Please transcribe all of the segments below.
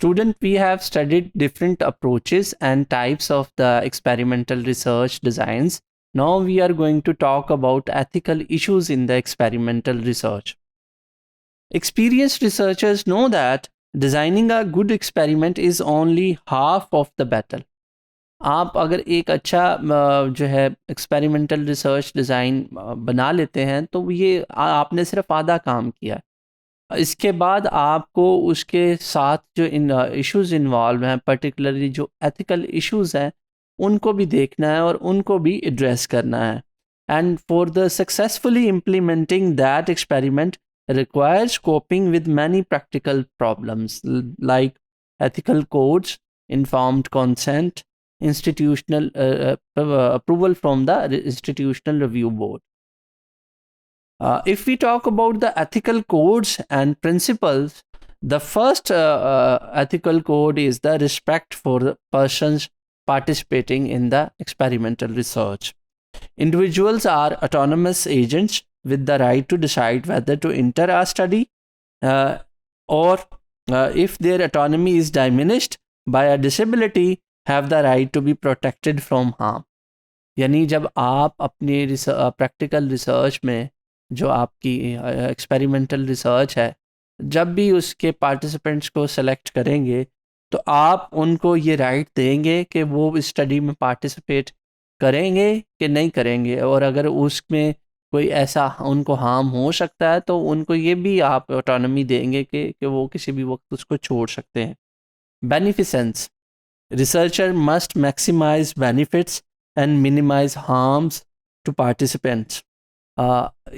Student, we have studied different approaches and types of the experimental research designs. Now we are going to talk about ethical issues in the experimental research. Experienced researchers know that designing a good experiment is only half of the battle. आप अगर एक अच्छा जो है experimental research design बना लेते हैं तो ये आपने सिर्फ आधा काम किया है। इसके बाद आपको उसके साथ जो इश्यूज इन्वॉल्व हैं, पर्टिकुलरली जो एथिकल इश्यूज हैं, उनको भी देखना है और उनको भी एड्रेस करना है। And for the successfully implementing that experiment requires coping with many practical problems like ethical codes, informed consent, institutional approval from the institutional review board. If we talk about the ethical codes and principles, the first ethical code is the respect for the persons participating in the experimental research. Individuals are autonomous agents with the right to decide whether to enter a study or if their autonomy is diminished by a disability, have the right to be protected from harm. यानी जब आप अपनी practical research में जो आपकी experimental research है, जब भी उसके पार्टिसिपेंट्स को सेलेक्ट करेंगे तो आप उनको ये राइट देंगे कि वो इस स्टडी में पार्टिसिपेट करेंगे कि नहीं करेंगे, और अगर उसमें कोई ऐसा उनको हार्म हो सकता है तो उनको ये भी आप ऑटोनॉमी देंगे कि वो किसी भी वक्त उसको छोड़ सकते हैं। Beneficence, researcher must maximise benefits and minimise harms to participants.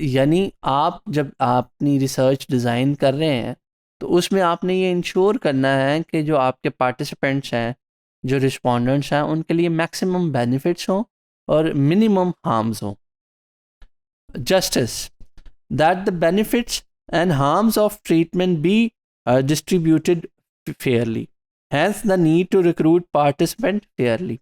यानी आप जब अपनी रिसर्च डिज़ाइन कर रहे हैं तो उसमें आपने ये इंश्योर करना है कि जो आपके पार्टिसिपेंट्स हैं, जो रिस्पोंडेंट्स हैं, उनके लिए मैक्सिमम बेनिफिट्स हों और मिनिमम हार्म्स हों। Justice, that the benefits and harms of treatment be distributed fairly, hence the need to recruit participant fairly.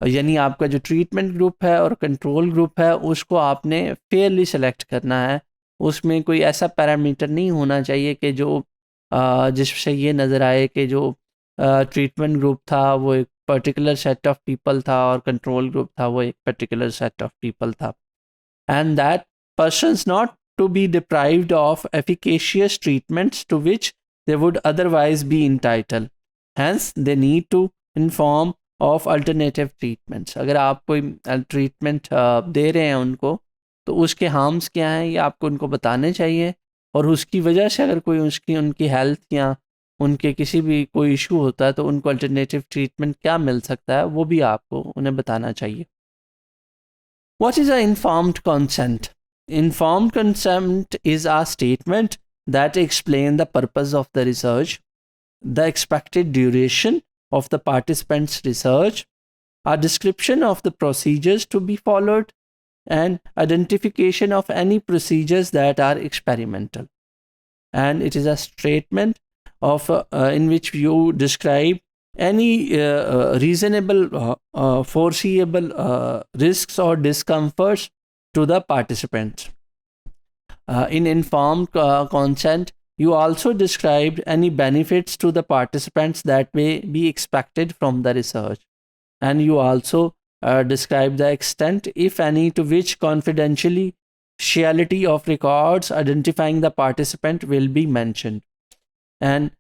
यानी आपका जो ट्रीटमेंट ग्रुप है और कंट्रोल ग्रुप है उसको आपने फेयरली सेलेक्ट करना है। उसमें कोई ऐसा पैरामीटर नहीं होना चाहिए कि जो जिससे ये नज़र आए कि जो ट्रीटमेंट ग्रुप था वो एक पर्टिकुलर सेट ऑफ पीपल था और कंट्रोल ग्रुप था वो एक पर्टिकुलर सेट ऑफ पीपल था, and that persons not to be deprived of efficacious treatments to which they would otherwise be entitled. Hence, they need to inform of alternative treatments. अगर आप कोई treatment दे रहे हैं उनको तो उसके हार्म्स क्या हैं ये आपको उनको बताने चाहिए, और उसकी वजह से अगर कोई उनकी हेल्थ या उनके किसी भी कोई इशू होता है तो उनको अल्टरनेटिव ट्रीटमेंट क्या मिल सकता है वो भी आपको उन्हें बताना चाहिए। What is an informed consent? Informed consent is a statement that explains the purpose of the research, the expected duration of the participants' research, a description of the procedures to be followed, and identification of any procedures that are experimental. And it is a statement of in which you describe any reasonable foreseeable risks or discomforts to the participants. In informed consent, you also described any benefits to the participants that may be expected from the research, and you also describe the extent, if any, to which confidentiality of records identifying the participant will be mentioned. And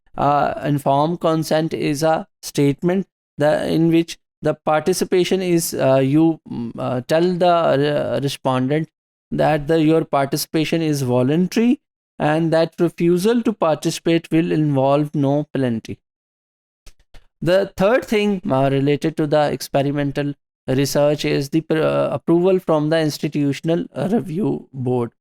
informed consent is a statement in which the participation is you tell the respondent that your participation is voluntary and that refusal to participate will involve no penalty. The third thing related to the experimental research is the approval from the institutional review board.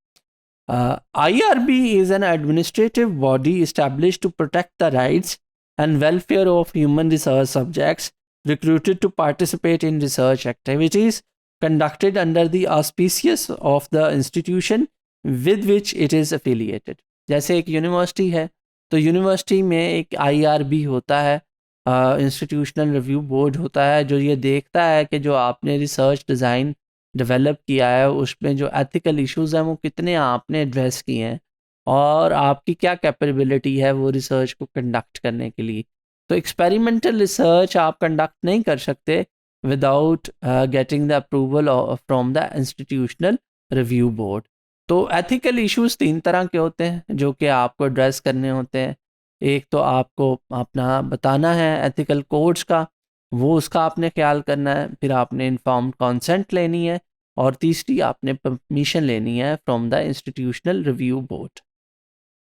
IRB is an administrative body established to protect the rights and welfare of human research subjects recruited to participate in research activities conducted under the auspices of the institution with which it is affiliated. जैसे एक university है तो university में एक IRB होता है, institutional review board होता है, जो ये देखता है कि जो आपने रिसर्च डिज़ाइन डेवलप किया है उसमें जो एथिकल इश्यूज हैं वो कितने आपने एड्रेस किए हैं और आपकी क्या कैपेबिलिटी है वो रिसर्च को कंडक्ट करने के लिए। तो एक्सपेरिमेंटल रिसर्च आप कंडक्ट नहीं कर सकते without getting the approval from the institutional review board. तो एथिकल इश्यूज 3 तरह के होते हैं जो कि आपको एड्रेस करने होते हैं। एक तो आपको अपना बताना है एथिकल कोड्स का, वो उसका आपने ख्याल करना है। फिर आपने इन्फॉर्म्ड कंसेंट लेनी है, और तीसरी आपने परमिशन लेनी है from the institutional review board.